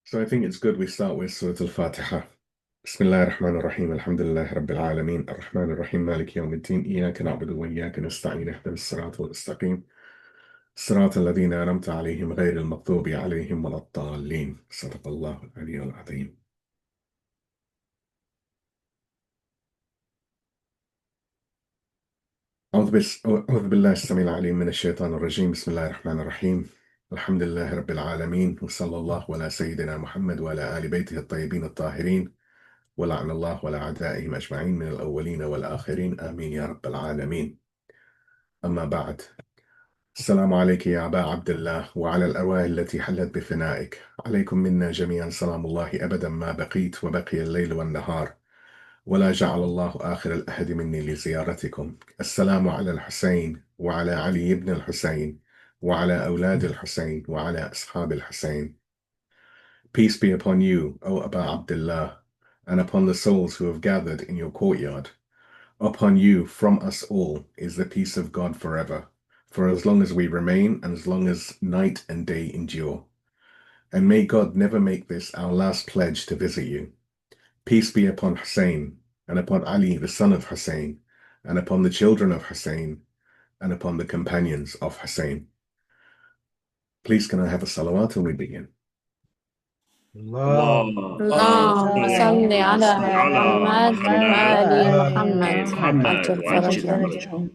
So I think it's good we start with Surah Al-Fatiha. Bismillah ar-Rahman ar-Rahim, alhamdulillah rabbil alameen, ar-Rahman ar-Rahim, maliki yawm al-din, iyaka na'budu wa iyaka nasta'in, ihdinas sirata al-mustaqim, sirata alladhina an'amta alayhim ghayri al-maghdubi alayhim wa lad-dallin. Sadaqallahu al-aliyyul azim. أعوذ بالله السميع العليم من الشيطان الرجيم بسم الله الرحمن الرحيم الحمد لله رب العالمين وصلى الله على سيدنا محمد وعلى آل بيته الطيبين الطاهرين ولعن الله ولا أعدائهم أجمعين من الأولين والآخرين آمين يا رب العالمين. أما بعد، السلام عليك يا أبا عبد الله وعلى الأرواح التي حلت بفنائك، عليكم منا جميعا سلام الله أبدا ما بقيت وبقي الليل والنهار، ولا جعل الله آخر الأحد مني لزيارتكم. السلام على الحسين وعلى علي بن الحسين وعلى أولاد الحسين وعلى أصحاب الحسين. Peace be upon you, O Aba Abdullah, and upon the souls who have gathered in your courtyard. Upon you, from us all, is the peace of God forever, for as long as we remain and as long as night and day endure. And may God never make this our last pledge to visit you. Peace be upon Husayn, and upon Ali, the son of Husayn, and upon the children of Husayn, and upon the companions of Husayn. Please can I have a salawat and we begin. اللهم اللهم صل على محمد وآل محمد محمد عجل فرجهم. فرجهم.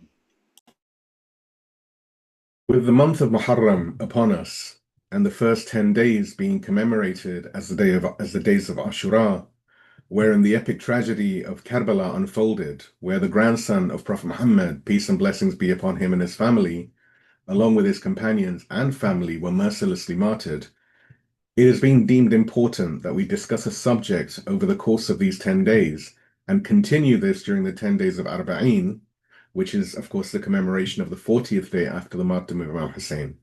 With the month of Muharram upon us, and the first 10 days being commemorated as the days of Ashura, wherein the epic tragedy of Karbala unfolded, where the grandson of Prophet Muhammad, peace and blessings be upon him and his family, along with his companions and family, were mercilessly martyred, it has been deemed important that we discuss a subject over the course of these 10 days and continue this during the 10 days of Arba'een, which is, of course, the commemoration of the 40th day after the martyrdom of Imam Husayn.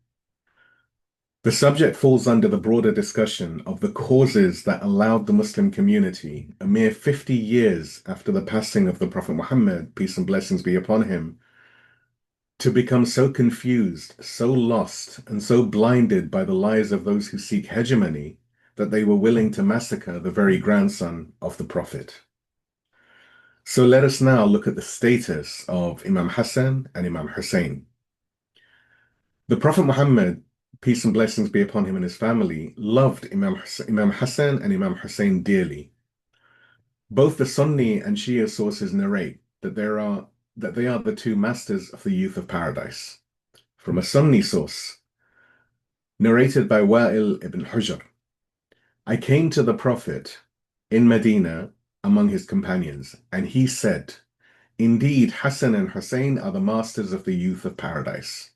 The subject falls under the broader discussion of the causes that allowed the Muslim community, a mere 50 years after the passing of the Prophet Muhammad, peace and blessings be upon him, to become so confused, so lost, and so blinded by the lies of those who seek hegemony that they were willing to massacre the very grandson of the Prophet. So let us now look at the status of Imam Hassan and Imam Husayn. The Prophet Muhammad, peace and blessings be upon him and his family, loved Imam Hassan and Imam Husayn dearly. Both the Sunni and Shia sources narrate that they are the two masters of the youth of paradise. From a Sunni source, narrated by Wa'il ibn Hujr, I came to the Prophet in Medina among his companions, and he said, indeed, Hassan and Husayn are the masters of the youth of paradise.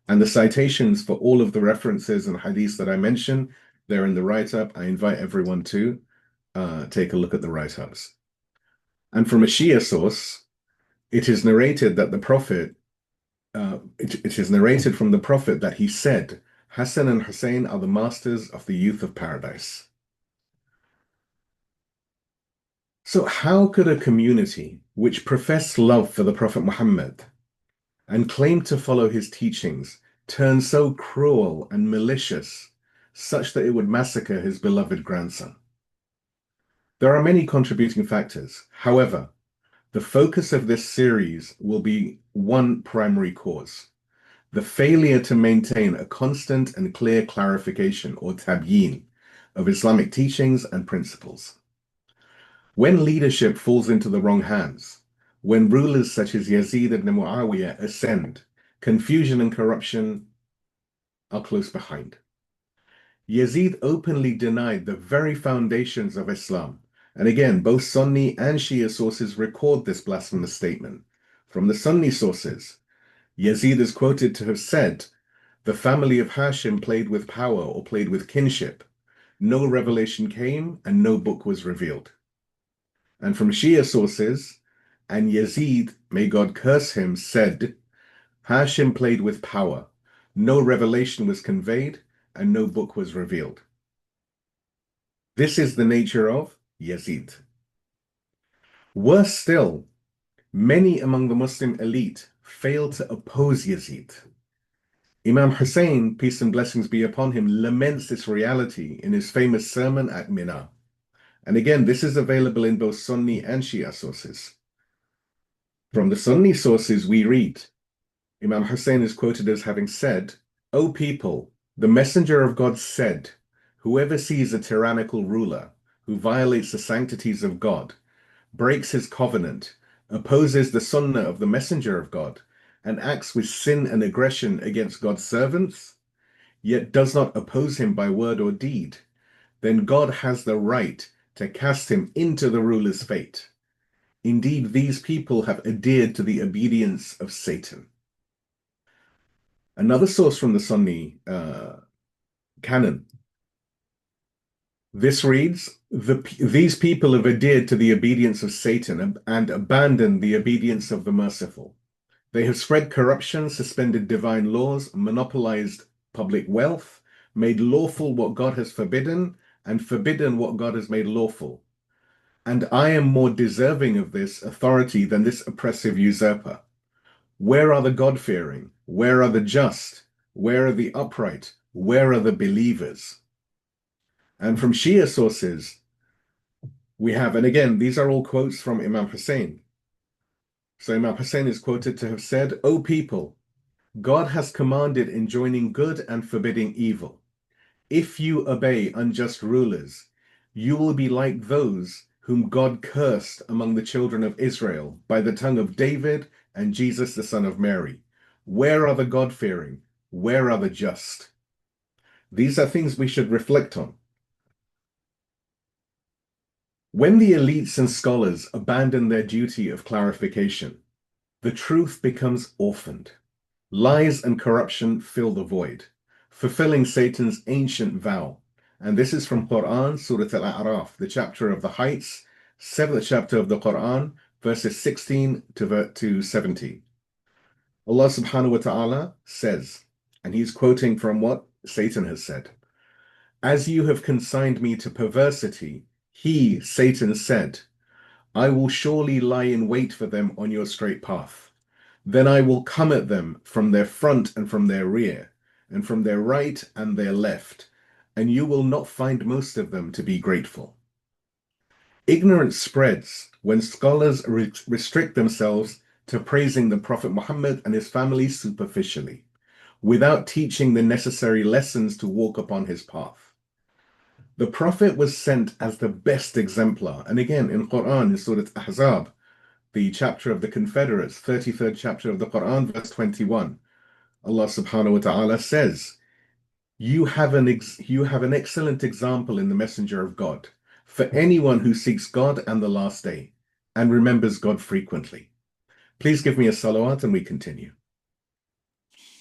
And the citations for all of the references and hadiths that I mentioned, they're in the write-up. I invite everyone to take a look at the write-ups. And from a Shia source, it is narrated that the Prophet, it is narrated from the Prophet that he said, Hassan and Husayn are the masters of the youth of paradise. So how could a community which professed love for the Prophet Muhammad and claimed to follow his teachings turn so cruel and malicious such that it would massacre his beloved grandson? There are many contributing factors. However, the focus of this series will be one primary cause: the failure to maintain a constant and clear clarification, or Tabyeen, of Islamic teachings and principles. When leadership falls into the wrong hands, when rulers such as Yazid ibn Muawiyyah ascend, confusion and corruption are close behind. Yazid openly denied the very foundations of Islam. And again, both Sunni and Shia sources record this blasphemous statement. From the Sunni sources, Yazid is quoted to have said, the family of Hashim played with power or played with kinship. No revelation came and no book was revealed. And from Shia sources, and Yazid, may God curse him, said, Hashim played with power. No revelation was conveyed and no book was revealed. This is the nature of Yazid. Worse still, many among the Muslim elite failed to oppose Yazid. Imam Husayn, peace and blessings be upon him, laments this reality in his famous sermon at Mina. And again, this is available in both Sunni and Shia sources. From the Sunni sources, we read, Imam Hussein is quoted as having said, "O people, the Messenger of God said, whoever sees a tyrannical ruler who violates the sanctities of God, breaks his covenant, opposes the Sunnah of the Messenger of God, and acts with sin and aggression against God's servants, yet does not oppose him by word or deed, then God has the right to cast him into the ruler's fate. Indeed, these people have adhered to the obedience of Satan." Another source from the Sunni canon. This reads, these people have adhered to the obedience of Satan and abandoned the obedience of the Merciful. They have spread corruption, suspended divine laws, monopolized public wealth, made lawful what God has forbidden, and forbidden what God has made lawful. And I am more deserving of this authority than this oppressive usurper. Where are the God-fearing? Where are the just? Where are the upright? Where are the believers? And from Shia sources, we have, and again, these are all quotes from Imam Hussein. So Imam Hussein is quoted to have said, "O people, God has commanded enjoining good and forbidding evil. If you obey unjust rulers, you will be like those whom God cursed among the children of Israel by the tongue of David and Jesus the son of Mary. Where are the God-fearing? Where are the just?" These are things we should reflect on. When the elites and scholars abandon their duty of clarification, the truth becomes orphaned. Lies and corruption fill the void, fulfilling Satan's ancient vow. And this is from Quran, Surah Al-A'raf, the chapter of the heights, 7th chapter of the Quran, verses 16 to 17. Allah subhanahu wa ta'ala says, and he's quoting from what Satan has said, "As you have consigned me to perversity, he, Satan, said, I will surely lie in wait for them on your straight path. Then I will come at them from their front and from their rear, and from their right and their left, and you will not find most of them to be grateful." Ignorance spreads when scholars restrict themselves to praising the Prophet Muhammad and his family superficially, without teaching the necessary lessons to walk upon his path. The Prophet was sent as the best exemplar, and again in Quran, in Surah Ahzab, the chapter of the Confederates, 33rd chapter of the Quran, verse 21, Allah subhanahu wa ta'ala says, you have an excellent example in the Messenger of God for anyone who seeks God and the last day and remembers God frequently. Please give me a salawat and we continue.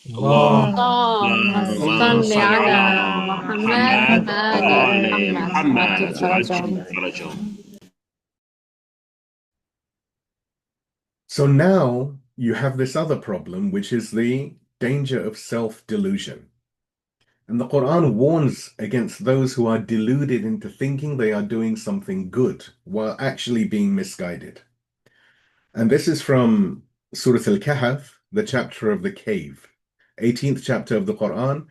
اللهم صل على محمد وآل محمد وعجل. So now you have this other problem, which is the danger of self-delusion. And the Quran warns against those who are deluded into thinking they are doing something good while actually being misguided. And this is from Surah Al-Kahf, the chapter of the cave, 18th chapter of the Quran,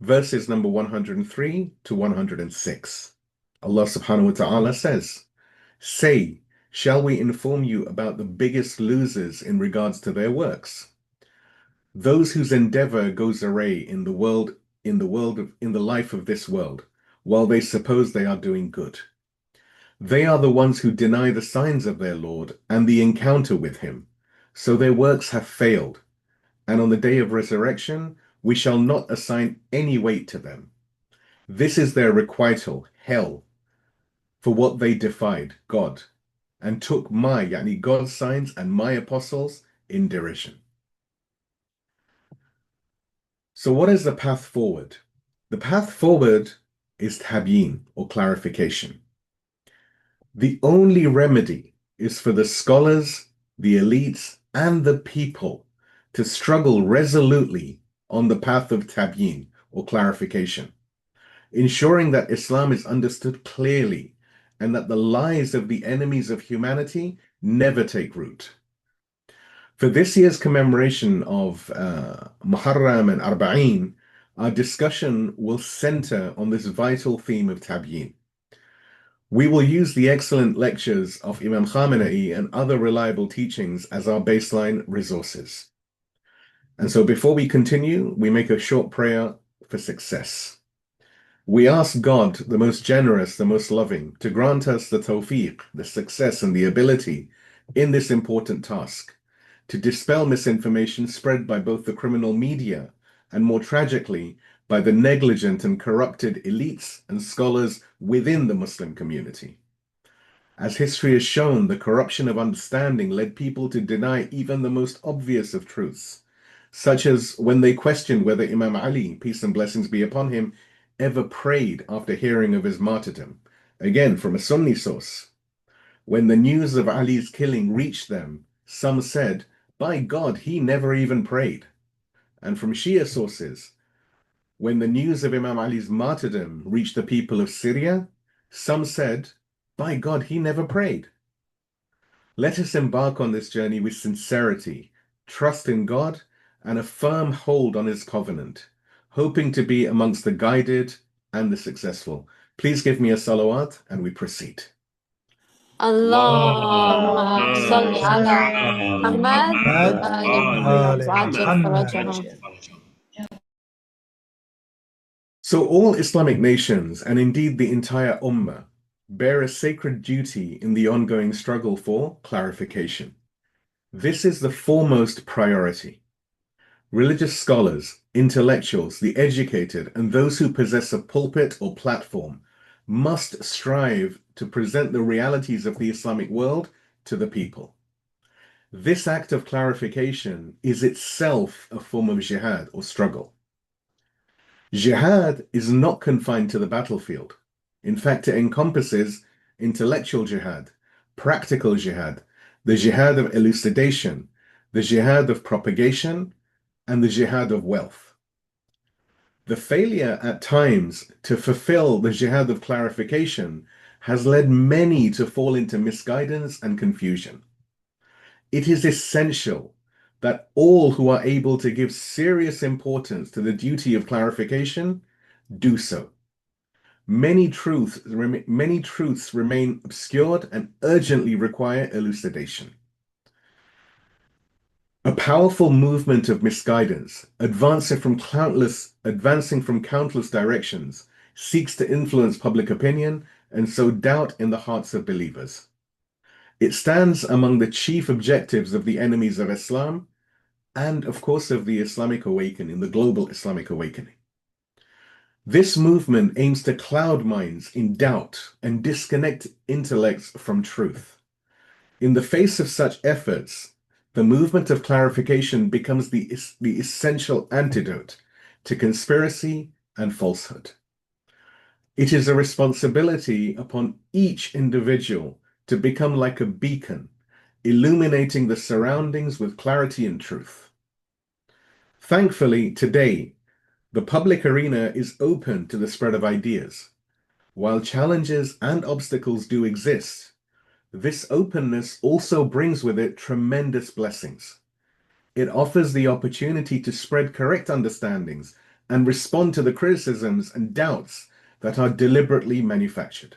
verses number 103 to 106. Allah subhanahu wa ta'ala says, "Say, shall we inform you about the biggest losers in regards to their works? Those whose endeavor goes awry in the life of this world, while they suppose they are doing good. They are the ones who deny the signs of their Lord and the encounter with him, so their works have failed, and on the day of resurrection we shall not assign any weight to them. This is their requital, hell, for what they defied God and took God's signs and my apostles in derision." So what is the path forward? The path forward is Tabyeen, or clarification. The only remedy is for the scholars, the elites, and the people to struggle resolutely on the path of Tabyeen, or clarification, ensuring that Islam is understood clearly and that the lies of the enemies of humanity never take root. For this year's commemoration of Muharram and Arba'een, our discussion will center on this vital theme of Tabyeen. We will use the excellent lectures of Imam Khamenei and other reliable teachings as our baseline resources. And so before we continue, we make a short prayer for success. We ask God, the most generous, the most loving, to grant us the tawfiq, the success and the ability in this important task, to dispel misinformation spread by both the criminal media and, more tragically, by the negligent and corrupted elites and scholars within the Muslim community. As history has shown, the corruption of understanding led people to deny even the most obvious of truths, such as when they questioned whether Imam Ali, peace and blessings be upon him, ever prayed after hearing of his martyrdom. Again, from a Sunni source. When the news of Ali's killing reached them, some said, by God, he never even prayed. And from Shia sources, when the news of Imam Ali's martyrdom reached the people of Syria, some said, by God, he never prayed. Let us embark on this journey with sincerity, trust in God, and a firm hold on his covenant, hoping to be amongst the guided and the successful. Please give me a salawat and we proceed. اللهم صل على محمد محمد وآل محمد وآل وعجل محمد. فرجهم. So all Islamic nations, and indeed the entire Ummah, bear a sacred duty in the ongoing struggle for clarification. This is the foremost priority. Religious scholars, intellectuals, the educated, and those who possess a pulpit or platform must strive to present the realities of the Islamic world to the people. This act of clarification is itself a form of jihad or struggle. Jihad is not confined to the battlefield. In fact, it encompasses intellectual jihad, practical jihad, the jihad of elucidation, the jihad of propagation, and the jihad of wealth. The failure at times to fulfill the jihad of clarification has led many to fall into misguidance and confusion. It is essential that all who are able to give serious importance to the duty of clarification do so. Many truths remain obscured and urgently require elucidation. A powerful movement of misguidance, advancing from countless directions, seeks to influence public opinion and sow doubt in the hearts of believers. It stands among the chief objectives of the enemies of Islam and, of course, of the Islamic awakening, the global Islamic awakening. This movement aims to cloud minds in doubt and disconnect intellects from truth. In the face of such efforts, the movement of clarification becomes the essential antidote to conspiracy and falsehood. It is a responsibility upon each individual to become like a beacon, illuminating the surroundings with clarity and truth. Thankfully, today, the public arena is open to the spread of ideas. While challenges and obstacles do exist, this openness also brings with it tremendous blessings. It offers the opportunity to spread correct understandings and respond to the criticisms and doubts that are deliberately manufactured.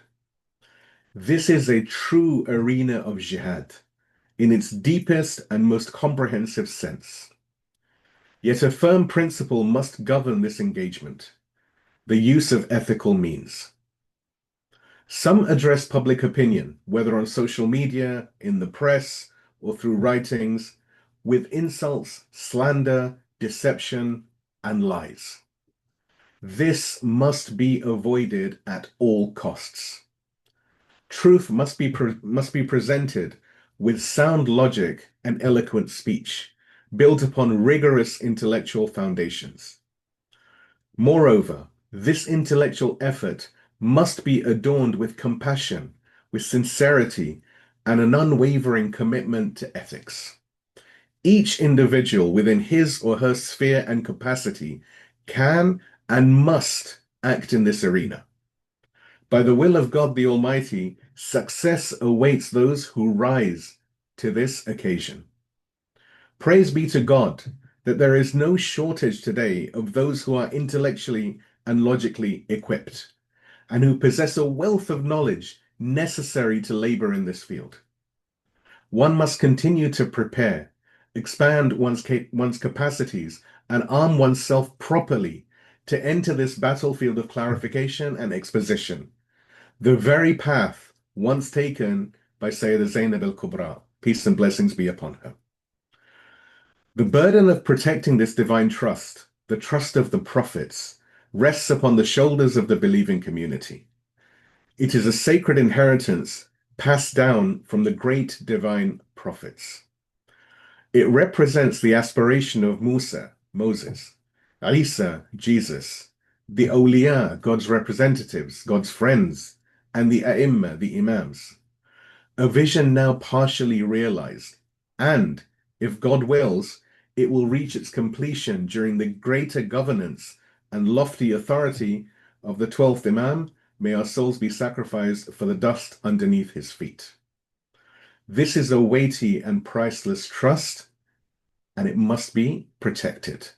This is a true arena of jihad in its deepest and most comprehensive sense. Yet a firm principle must govern this engagement: the use of ethical means. Some address public opinion, whether on social media, in the press, or through writings, with insults, slander, deception, and lies. This must be avoided at all costs. Truth must be presented with sound logic and eloquent speech, built upon rigorous intellectual foundations. Moreover, this intellectual effort must be adorned with compassion, with sincerity, and an unwavering commitment to ethics. Each individual within his or her sphere and capacity can and must act in this arena. By the will of God the Almighty, success awaits those who rise to this occasion. Praise be to God that there is no shortage today of those who are intellectually and logically equipped and who possess a wealth of knowledge necessary to labor in this field. One must continue to prepare, expand one's capacities, and arm oneself properly to enter this battlefield of clarification and exposition, the very path once taken by Sayyida Zainab al-Kubra, peace and blessings be upon her. The burden of protecting this divine trust, the trust of the prophets, rests upon the shoulders of the believing community. It is a sacred inheritance passed down from the great divine prophets. It represents the aspiration of Musa, Moses, Isa, Jesus, the awliya, God's representatives, God's friends, and the a'imma, the imams. A vision now partially realized, and, if God wills, it will reach its completion during the greater governance and lofty authority of the 12th Imam. May our souls be sacrificed for the dust underneath his feet. This is a weighty and priceless trust, and it must be protected.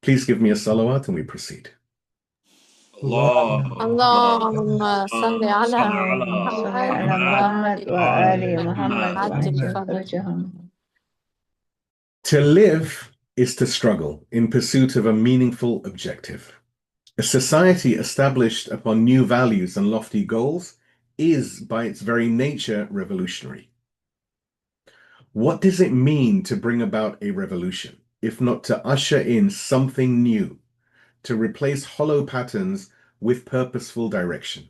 Please give me a salawat and we proceed. اللهم صل على محمد وآل محمد وعجل وعجل فرجهم. To live is to struggle in pursuit of a meaningful objective. A society established upon new values and lofty goals is, by its very nature, revolutionary. What does it mean to bring about a revolution, if not to usher in something new, to replace hollow patterns with purposeful direction?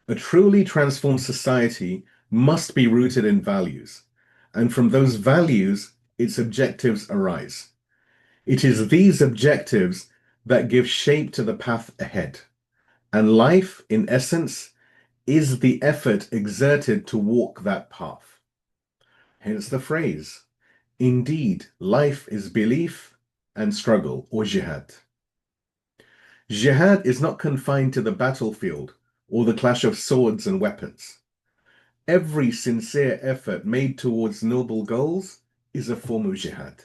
A truly transformed society must be rooted in values, and from those values, its objectives arise. It is these objectives that give shape to the path ahead, and life, in essence, is the effort exerted to walk that path. Hence the phrase, indeed, life is belief and struggle, or jihad. Jihad is not confined to the battlefield or the clash of swords and weapons. Every sincere effort made towards noble goals is a form of jihad.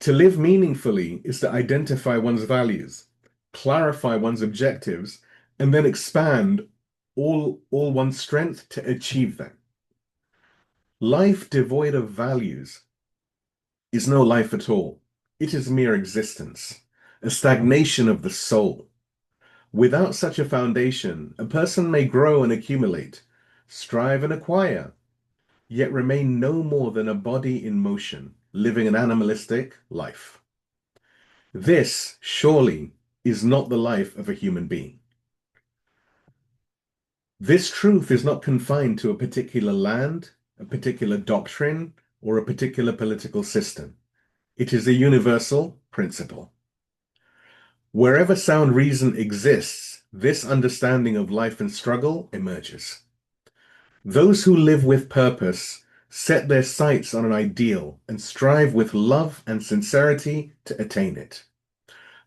To live meaningfully is to identify one's values, clarify one's objectives, and then expand all one's strength to achieve them. Life devoid of values is no life at all. It is mere existence, a stagnation of the soul. Without such a foundation, a person may grow and accumulate, strive and acquire, yet remain no more than a body in motion, living an animalistic life. This, surely, is not the life of a human being. This truth is not confined to a particular land, a particular doctrine, or a particular political system. It is a universal principle. Wherever sound reason exists, this understanding of life and struggle emerges. Those who live with purpose set their sights on an ideal and strive with love and sincerity to attain it.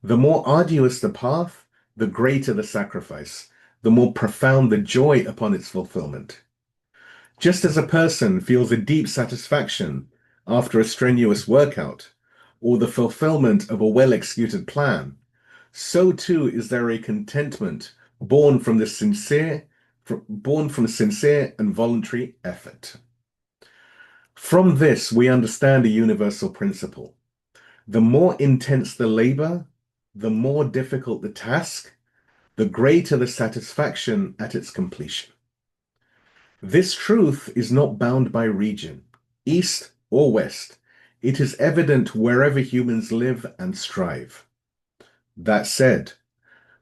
The more arduous the path, the greater the sacrifice, the more profound the joy upon its fulfillment. Just as a person feels a deep satisfaction after a strenuous workout or the fulfillment of a well-executed plan, so too is there a contentment born from sincere and voluntary effort. From this, we understand a universal principle. The more intense the labor, the more difficult the task, the greater the satisfaction at its completion. This truth is not bound by region, east or west. It is evident wherever humans live and strive. That said,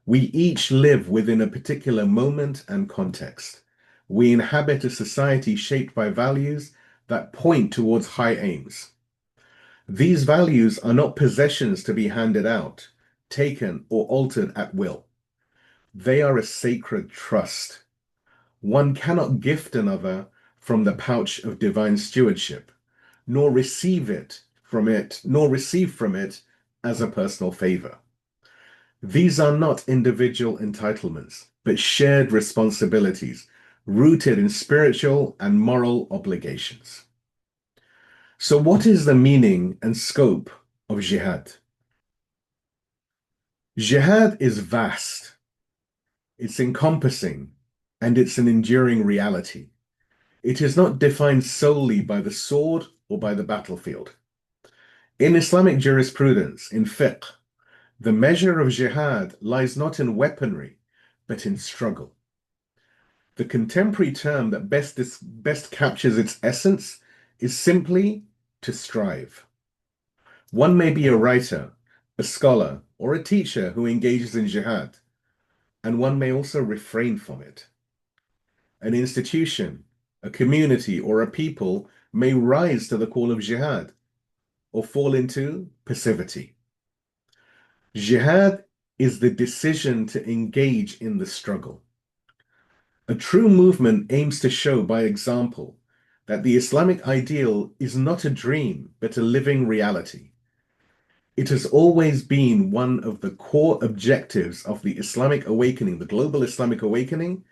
we each live within a particular moment and context. We inhabit a society shaped by values that point towards high aims. These values are not possessions to be handed out, taken, or altered at will. They are a sacred trust. One cannot gift another from the pouch of divine stewardship, nor receive from it as a personal favor. These are not individual entitlements, but shared responsibilities rooted in spiritual and moral obligations. So what is the meaning and scope of jihad? Jihad is vast, it's encompassing, and it's an enduring reality. It is not defined solely by the sword or by the battlefield. In Islamic jurisprudence, in fiqh, the measure of jihad lies not in weaponry, but in struggle. The contemporary term that best captures its essence is simply to strive. One may be a writer, a scholar, or a teacher who engages in jihad, and one may also refrain from it. An institution, a community, or a people may rise to the call of jihad or fall into passivity. Jihad is the decision to engage in the struggle. A true movement aims to show by example that the Islamic ideal is not a dream, but a living reality. It has always been one of the core objectives of the Islamic awakening, the global Islamic awakening,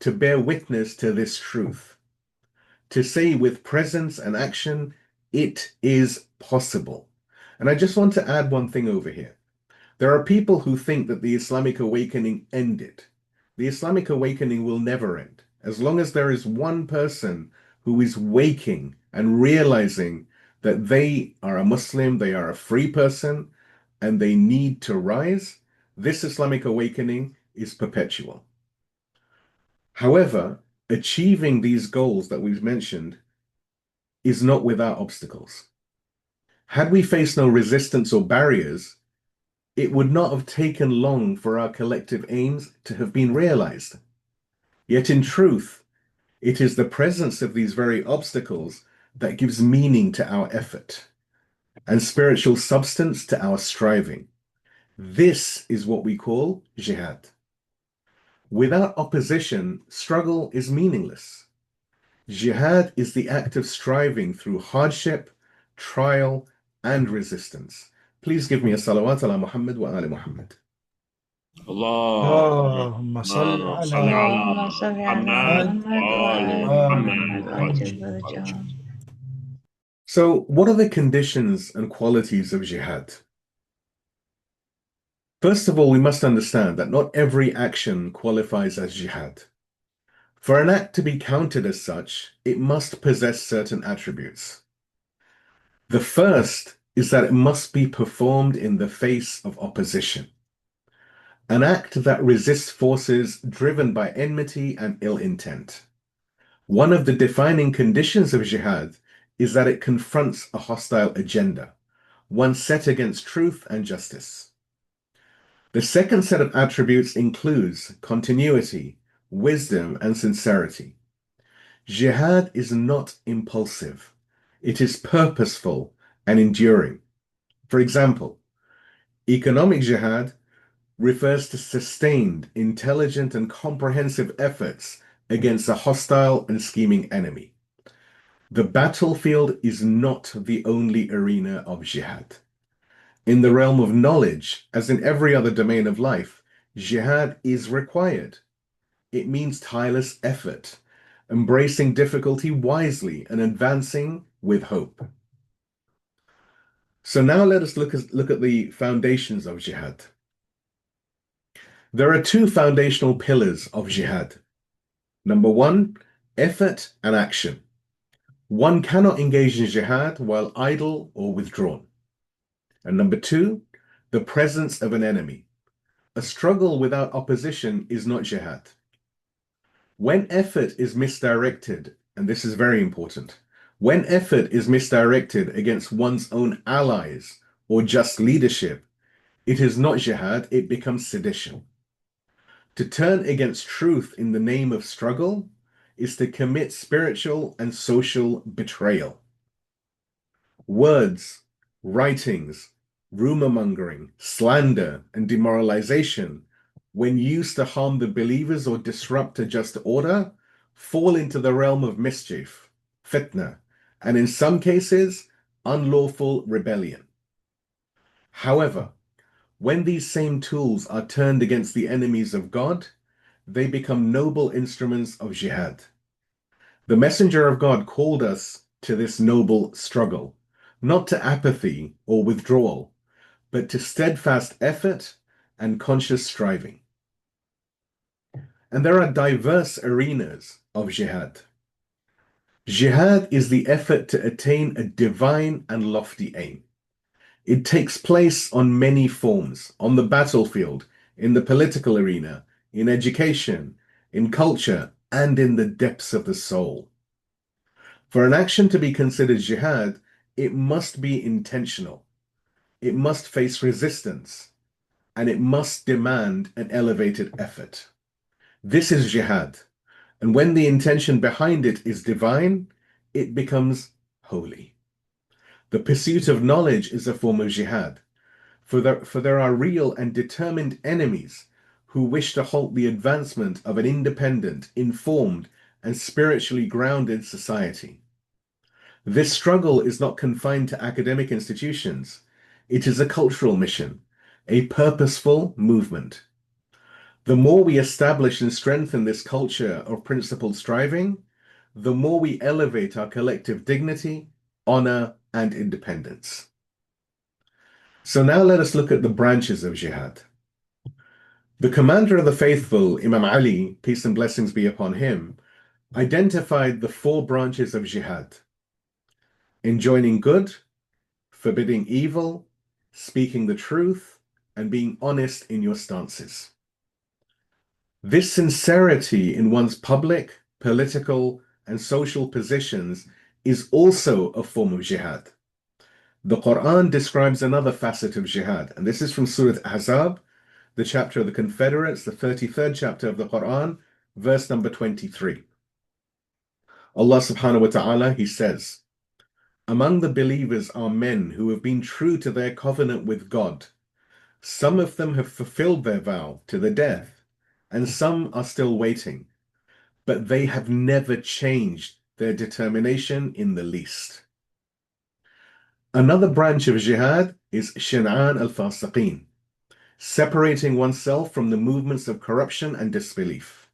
to bear witness to this truth, to say with presence and action, it is possible. And I just want to add one thing over here. There are people who think that the Islamic awakening ended. The Islamic awakening will never end. As long as there is one person who is waking and realizing that they are a Muslim, they are a free person, and they need to rise, this Islamic awakening is perpetual. However, achieving these goals that we've mentioned is not without obstacles. Had we faced no resistance or barriers, it would not have taken long for our collective aims to have been realized. Yet in truth, it is the presence of these very obstacles that gives meaning to our effort and spiritual substance to our striving. This is what we call jihad. Without opposition, struggle is meaningless. Jihad is the act of striving through hardship, trial, and resistance. Please give me a salawat ala Muhammad wa ali Muhammad. اللهم صل على اللهم صل على محمد محمد وآل وآل محمد محمد. وعجل فرجهم. So, what are the conditions and qualities of jihad? First of all, we must understand that not every action qualifies as jihad. For an act to be counted as such, it must possess certain attributes. The first is that it must be performed in the face of opposition. An act that resists forces driven by enmity and ill intent. One of the defining conditions of jihad is that it confronts a hostile agenda, one set against truth and justice. The second set of attributes includes continuity, wisdom, and sincerity. Jihad is not impulsive. It is purposeful and enduring. For example, economic jihad refers to sustained, intelligent, and comprehensive efforts against a hostile and scheming enemy. The battlefield is not the only arena of jihad. In the realm of knowledge, as in every other domain of life, jihad is required. It means tireless effort, embracing difficulty wisely and advancing with hope. So now let us look at the foundations of jihad. There are two foundational pillars of jihad. Number one, effort and action. One cannot engage in jihad while idle or withdrawn. And number two, the presence of an enemy. A struggle without opposition is not jihad. When effort is misdirected, and this is very important, when effort is misdirected against one's own allies or just leadership, it is not jihad, it becomes sedition. To turn against truth in the name of struggle is to commit spiritual and social betrayal. Words, writings, rumor-mongering, slander, and demoralization, when used to harm the believers or disrupt a just order, fall into the realm of mischief, fitna, and in some cases, unlawful rebellion. However, when these same tools are turned against the enemies of God, they become noble instruments of jihad. The Messenger of God called us to this noble struggle, not to apathy or withdrawal, but to steadfast effort and conscious striving. And there are diverse arenas of jihad. Jihad is the effort to attain a divine and lofty aim. It takes place on many forms, on the battlefield, in the political arena, in education, in culture, and in the depths of the soul. For an action to be considered jihad, it must be intentional. It must face resistance, and it must demand an elevated effort. This is jihad, and when the intention behind it is divine, it becomes holy. The pursuit of knowledge is a form of jihad, for there are real and determined enemies who wish to halt the advancement of an independent, informed, and spiritually grounded society. This struggle is not confined to academic institutions. It is a cultural mission, a purposeful movement. The more we establish and strengthen this culture of principled striving, the more we elevate our collective dignity, honor, and independence. So now let us look at the branches of jihad. The commander of the faithful, Imam Ali, peace and blessings be upon him, identified the 4 branches of jihad: enjoining good, forbidding evil, speaking the truth, and being honest in your stances. This sincerity in one's public, political, and social positions is also a form of jihad. The Quran describes another facet of jihad, and this is from Surah Ahzab, the chapter of the Confederates, the 33rd chapter of the Quran, verse number 23. Allah subhanahu wa ta'ala, He says, "Among the believers are men who have been true to their covenant with God. Some of them have fulfilled their vow to the death, and some are still waiting, but they have never changed their determination in the least." Another branch of jihad is Shin'an al-Fasiqeen, separating oneself from the movements of corruption and disbelief.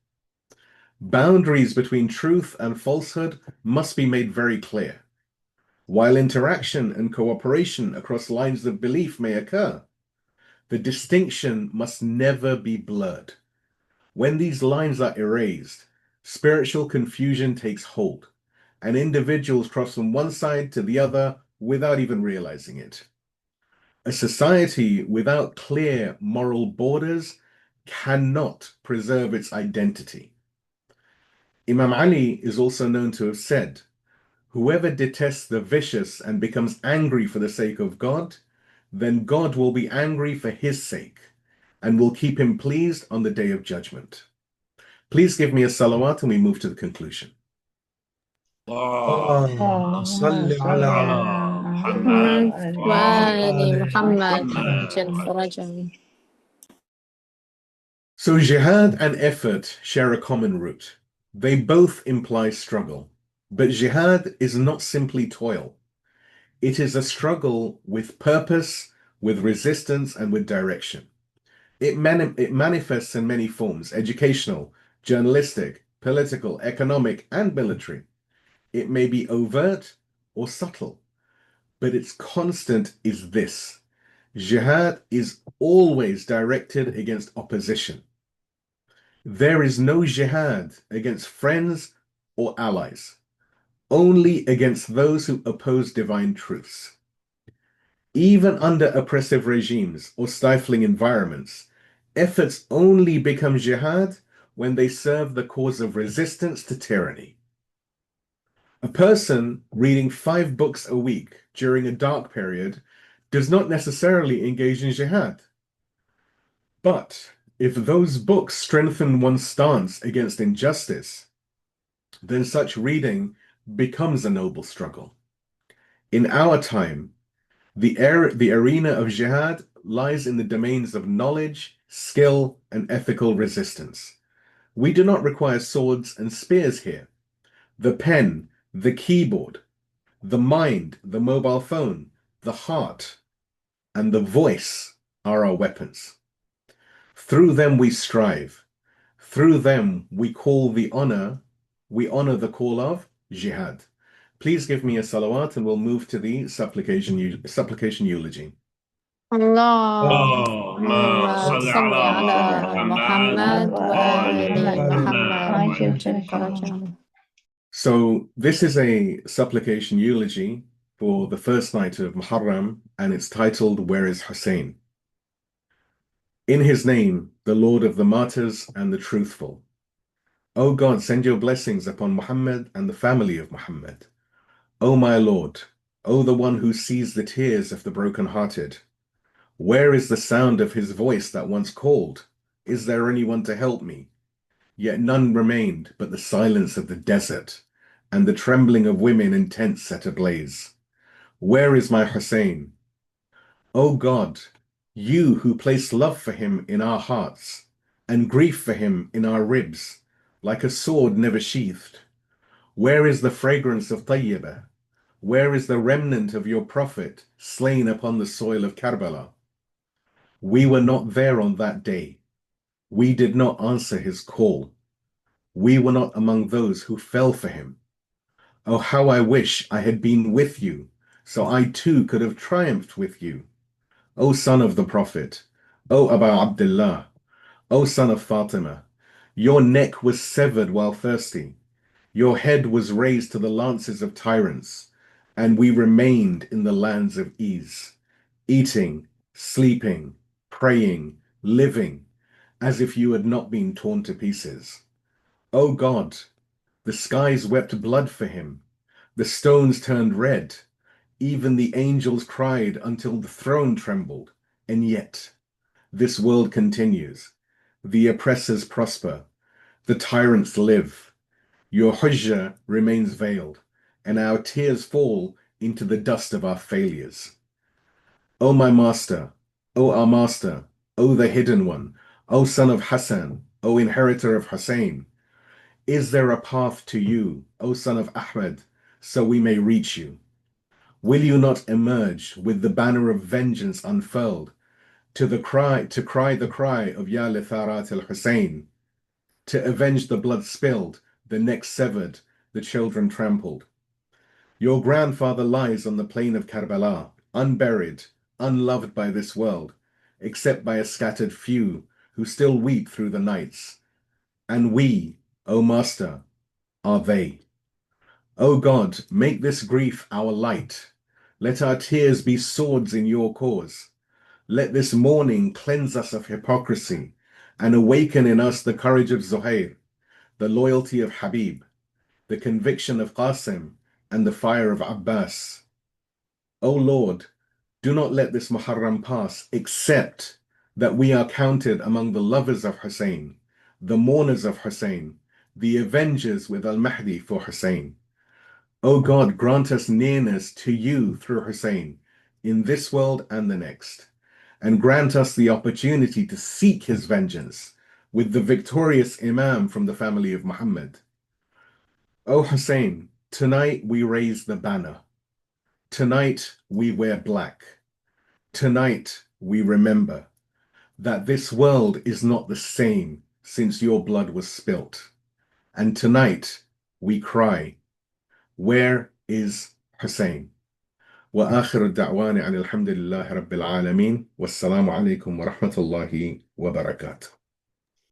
Boundaries between truth and falsehood must be made very clear. While interaction and cooperation across lines of belief may occur, the distinction must never be blurred. When these lines are erased, spiritual confusion takes hold, and individuals cross from one side to the other without even realizing it. A society without clear moral borders cannot preserve its identity. Imam Ali is also known to have said, "Whoever detests the vicious and becomes angry for the sake of God, then God will be angry for his sake and will keep him pleased on the day of judgment." Please give me a salawat and we move to the conclusion. اللهم صل صل على على محمد محمد وآل وآل محمد محمد. عجل فرجهم. So jihad and effort share a common root. They both imply struggle, but jihad is not simply toil. It is a struggle with purpose, with resistance, and with direction. It manifests in many forms: educational, journalistic, political, economic, and military. It may be overt or subtle, but its constant is this: jihad is always directed against opposition. There is no jihad against friends or allies, only against those who oppose divine truths. Even under oppressive regimes or stifling environments, efforts only become jihad when they serve the cause of resistance to tyranny. A person reading 5 books a week during a dark period does not necessarily engage in jihad. But if those books strengthen one's stance against injustice, then such reading becomes a noble struggle. In our time, the arena of jihad lies in the domains of knowledge, skill, and ethical resistance. We do not require swords and spears here. The pen, the keyboard, the mind, the mobile phone, the heart, and the voice are our weapons. Through them we strive. Through them we honor the call of jihad. Please give me a salawat and we'll move to the supplication eulogy. اللهم اللهم صل صل على على محمد محمد وآل وآل محمد محمد. So this is a supplication eulogy for the first night of Muharram, and it's titled, Where is Husayn? In his name, the Lord of the martyrs and the truthful. O God, send your blessings upon Muhammad and the family of Muhammad. O my Lord, O the one who sees the tears of the broken-hearted, where is the sound of his voice that once called? Is there anyone to help me? Yet none remained but the silence of the desert and the trembling of women in tents set ablaze. Where is my Husayn? O God, you who placed love for him in our hearts and grief for him in our ribs, like a sword never sheathed. Where is the fragrance of Tayyibah? Where is the remnant of your prophet slain upon the soil of Karbala? We were not there on that day. We did not answer his call. We were not among those who fell for him. Oh, how I wish I had been with you, so I too could have triumphed with you. O son of the Prophet, O Abu Abdullah, O son of Fatima, your neck was severed while thirsty. Your head was raised to the lances of tyrants, and we remained in the lands of ease, eating, sleeping, praying, living, as if you had not been torn to pieces. O God, the skies wept blood for him, the stones turned red, even the angels cried until the throne trembled, and yet this world continues. The oppressors prosper, the tyrants live. Your hujjah remains veiled, and our tears fall into the dust of our failures. O my master, O our master, O the hidden one, O son of Hassan, O inheritor of Husayn, is there a path to you, O son of Ahmed, so we may reach you? Will you not emerge with the banner of vengeance unfurled to cry the cry of Ya li Tharat al-Husayn, to avenge the blood spilled, the neck severed, the children trampled? Your grandfather lies on the plain of Karbala, unburied, unloved by this world, except by a scattered few who still weep through the nights. And we, O Master, are they. O God, make this grief our light. Let our tears be swords in your cause. Let this mourning cleanse us of hypocrisy and awaken in us the courage of Zuhair, the loyalty of Habib, the conviction of Qasim, and the fire of Abbas. O Lord, do not let this Muharram pass except that we are counted among the lovers of Husayn, the mourners of Husayn, the avengers with Al-Mahdi for Husayn. O God, grant us nearness to you through Husayn in this world and the next, and grant us the opportunity to seek his vengeance with the victorious Imam from the family of Muhammad. O Husayn, tonight we raise the banner. Tonight we wear black. Tonight we remember that this world is not the same since your blood was spilt. And tonight we cry, where is Husayn? وآخر الدعوان عن الحمد لله رب العالمين والسلام عليكم ورحمة الله وبركاته.